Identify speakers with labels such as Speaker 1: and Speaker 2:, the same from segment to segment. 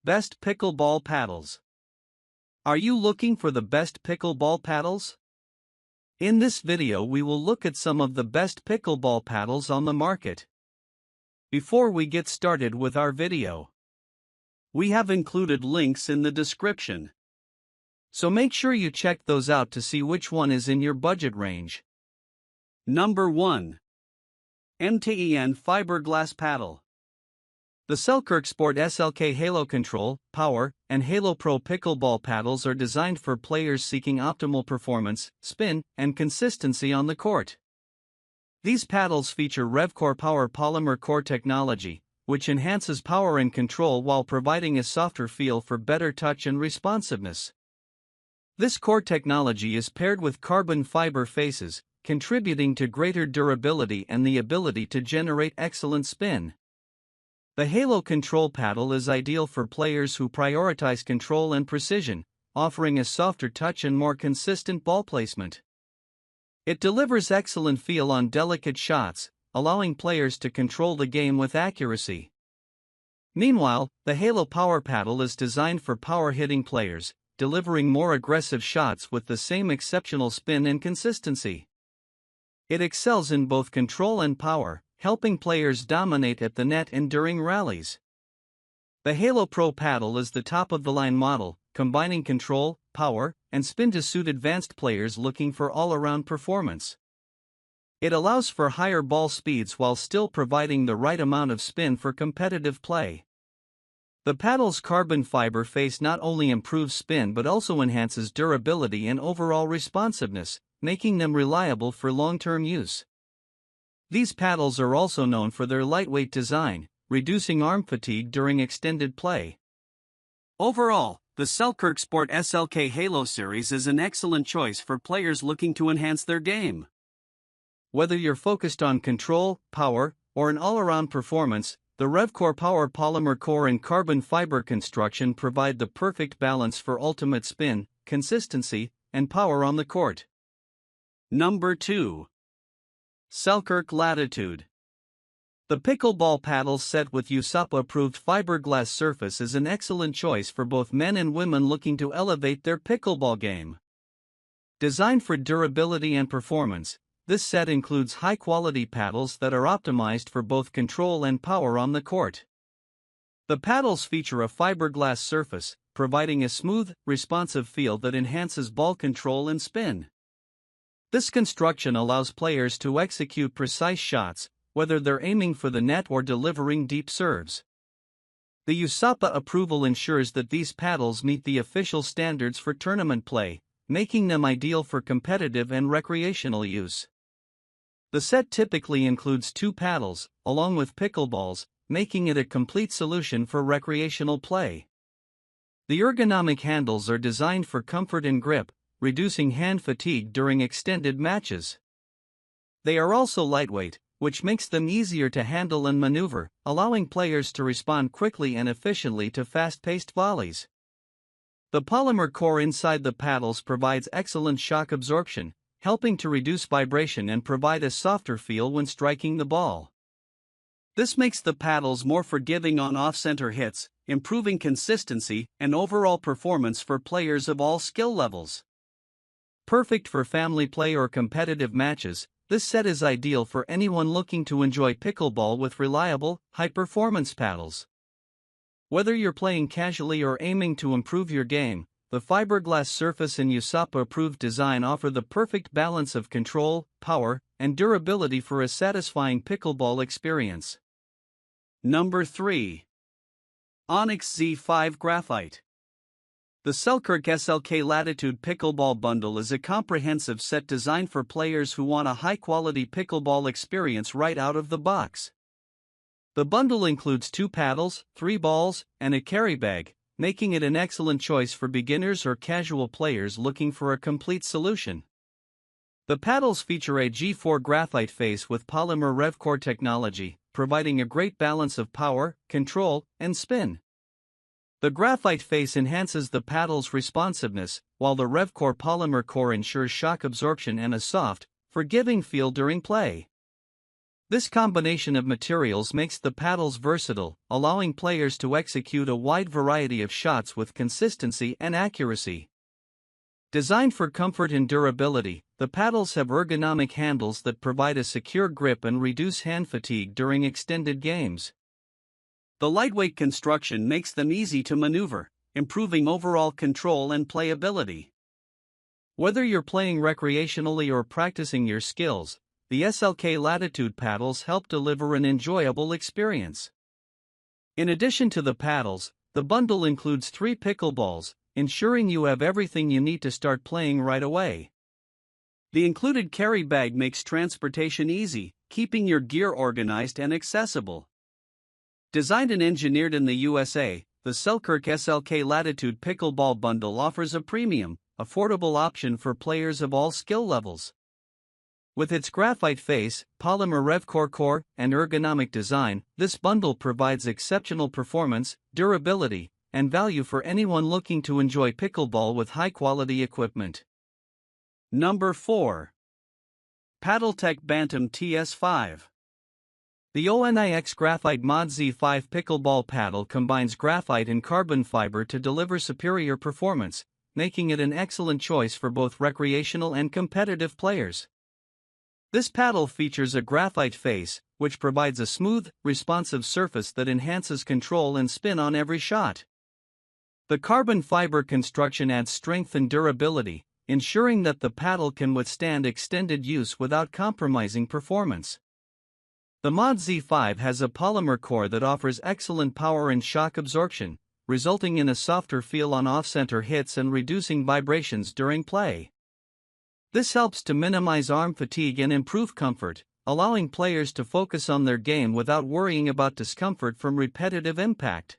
Speaker 1: Best Pickleball Paddles. Are you looking for the best pickleball paddles? In this video we will look at some of the best pickleball paddles on the market. Before we get started with our video, we have included links in the description. So make sure you check those out to see which one is in your budget range. Number 1. MTEN Fiberglass Paddle. The Selkirk Sport SLK Halo Control, Power, and Halo Pro pickleball paddles are designed for players seeking optimal performance, spin, and consistency on the court. These paddles feature RevCore Power polymer core technology, which enhances power and control while providing a softer feel for better touch and responsiveness. This core technology is paired with carbon fiber faces, contributing to greater durability and the ability to generate excellent spin. The Halo Control paddle is ideal for players who prioritize control and precision, offering a softer touch and more consistent ball placement. It delivers excellent feel on delicate shots, allowing players to control the game with accuracy. Meanwhile, the Halo Power paddle is designed for power-hitting players, delivering more aggressive shots with the same exceptional spin and consistency. It excels in both control and power, helping players dominate at the net and during rallies. The Halo Pro paddle is the top-of-the-line model, combining control, power, and spin to suit advanced players looking for all-around performance. It allows for higher ball speeds while still providing the right amount of spin for competitive play. The paddle's carbon fiber face not only improves spin but also enhances durability and overall responsiveness, making them reliable for long-term use. These paddles are also known for their lightweight design, reducing arm fatigue during extended play. Overall, the Selkirk Sport SLK Halo series is an excellent choice for players looking to enhance their game. Whether you're focused on control, power, or an all-around performance, the RevCore Power polymer core and carbon fiber construction provide the perfect balance for ultimate spin, consistency, and power on the court. Number 2. Selkirk Latitude. The pickleball paddle set with USAPA-approved fiberglass surface is an excellent choice for both men and women looking to elevate their pickleball game. Designed for durability and performance, this set includes high-quality paddles that are optimized for both control and power on the court. The paddles feature a fiberglass surface, providing a smooth, responsive feel that enhances ball control and spin. This construction allows players to execute precise shots, whether they're aiming for the net or delivering deep serves. The USAPA approval ensures that these paddles meet the official standards for tournament play, making them ideal for competitive and recreational use. The set typically includes 2 paddles, along with pickleballs, making it a complete solution for recreational play. The ergonomic handles are designed for comfort and grip, reducing hand fatigue during extended matches. They are also lightweight, which makes them easier to handle and maneuver, allowing players to respond quickly and efficiently to fast-paced volleys. The polymer core inside the paddles provides excellent shock absorption, helping to reduce vibration and provide a softer feel when striking the ball. This makes the paddles more forgiving on off-center hits, improving consistency and overall performance for players of all skill levels. Perfect for family play or competitive matches, this set is ideal for anyone looking to enjoy pickleball with reliable, high-performance paddles. Whether you're playing casually or aiming to improve your game, the fiberglass surface and USAPA-approved design offer the perfect balance of control, power, and durability for a satisfying pickleball experience. Number 3. Onix Z5 Graphite. The Selkirk SLK Latitude Pickleball Bundle is a comprehensive set designed for players who want a high-quality pickleball experience right out of the box. The bundle includes 2 paddles, 3 balls, and a carry bag, making it an excellent choice for beginners or casual players looking for a complete solution. The paddles feature a G4 graphite face with polymer RevCore technology, providing a great balance of power, control, and spin. The graphite face enhances the paddle's responsiveness, while the RevCore polymer core ensures shock absorption and a soft, forgiving feel during play. This combination of materials makes the paddles versatile, allowing players to execute a wide variety of shots with consistency and accuracy. Designed for comfort and durability, the paddles have ergonomic handles that provide a secure grip and reduce hand fatigue during extended games. The lightweight construction makes them easy to maneuver, improving overall control and playability. Whether you're playing recreationally or practicing your skills, the SLK Latitude paddles help deliver an enjoyable experience. In addition to the paddles, the bundle includes 3 pickleballs, ensuring you have everything you need to start playing right away. The included carry bag makes transportation easy, keeping your gear organized and accessible. Designed and engineered in the USA, the Selkirk SLK Latitude Pickleball Bundle offers a premium, affordable option for players of all skill levels. With its graphite face, polymer RevCore core, and ergonomic design, this bundle provides exceptional performance, durability, and value for anyone looking to enjoy pickleball with high-quality equipment. Number 4. Paddletek Bantam TS5. The Onix Graphite Mod Z5 Pickleball Paddle combines graphite and carbon fiber to deliver superior performance, making it an excellent choice for both recreational and competitive players. This paddle features a graphite face, which provides a smooth, responsive surface that enhances control and spin on every shot. The carbon fiber construction adds strength and durability, ensuring that the paddle can withstand extended use without compromising performance. The Mod Z5 has a polymer core that offers excellent power and shock absorption, resulting in a softer feel on off-center hits and reducing vibrations during play. This helps to minimize arm fatigue and improve comfort, allowing players to focus on their game without worrying about discomfort from repetitive impact.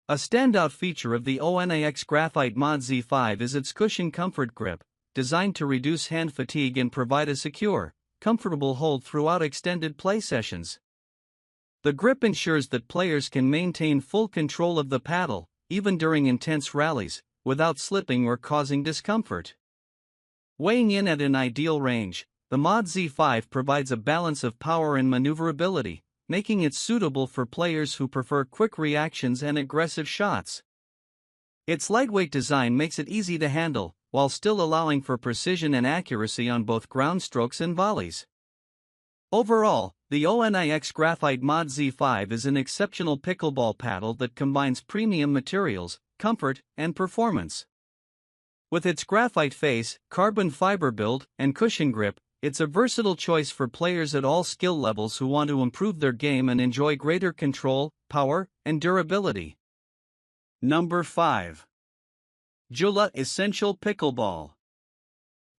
Speaker 1: A standout feature of the Onix Graphite Mod Z5 is its cushion comfort grip, designed to reduce hand fatigue and provide a secure, comfortable hold throughout extended play sessions. The grip ensures that players can maintain full control of the paddle, even during intense rallies, without slipping or causing discomfort. Weighing in at an ideal range, the Mod Z5 provides a balance of power and maneuverability, making it suitable for players who prefer quick reactions and aggressive shots. Its lightweight design makes it easy to handle, while still allowing for precision and accuracy on both ground strokes and volleys. Overall, the Onix Graphite Mod Z5 is an exceptional pickleball paddle that combines premium materials, comfort, and performance. With its graphite face, carbon fiber build, and cushion grip, it's a versatile choice for players at all skill levels who want to improve their game and enjoy greater control, power, and durability. Number 5. Joola Essential Pickleball.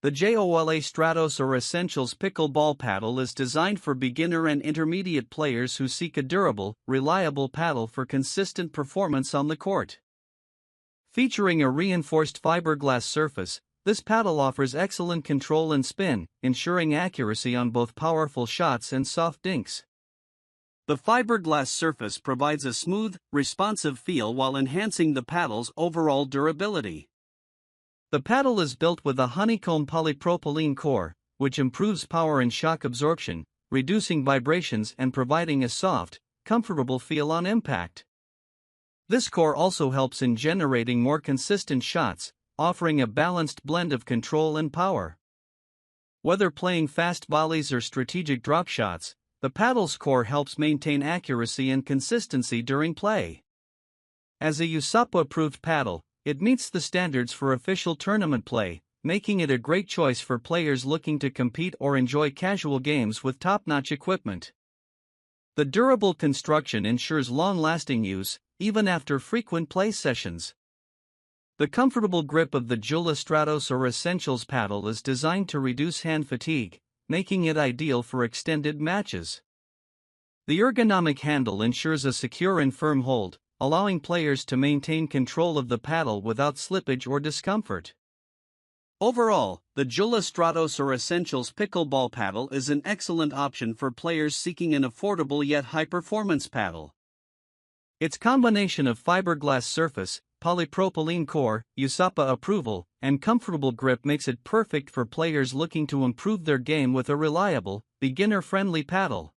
Speaker 1: The Joola Stratos or Essentials Pickleball Paddle is designed for beginner and intermediate players who seek a durable, reliable paddle for consistent performance on the court. Featuring a reinforced fiberglass surface, this paddle offers excellent control and spin, ensuring accuracy on both powerful shots and soft dinks. The fiberglass surface provides a smooth, responsive feel while enhancing the paddle's overall durability. The paddle is built with a honeycomb polypropylene core, which improves power and shock absorption, reducing vibrations and providing a soft, comfortable feel on impact. This core also helps in generating more consistent shots, offering a balanced blend of control and power. Whether playing fast volleys or strategic drop shots, the paddle's core helps maintain accuracy and consistency during play. As a USAPA-approved paddle, it meets the standards for official tournament play, making it a great choice for players looking to compete or enjoy casual games with top-notch equipment. The durable construction ensures long-lasting use, even after frequent play sessions. The comfortable grip of the Joola Stratos or Essentials paddle is designed to reduce hand fatigue, making it ideal for extended matches. The ergonomic handle ensures a secure and firm hold, allowing players to maintain control of the paddle without slippage or discomfort. Overall, the Joola Stratos or Essentials Pickleball Paddle is an excellent option for players seeking an affordable yet high-performance paddle. Its combination of fiberglass surface, polypropylene core, USAPA approval, and comfortable grip makes it perfect for players looking to improve their game with a reliable, beginner-friendly paddle.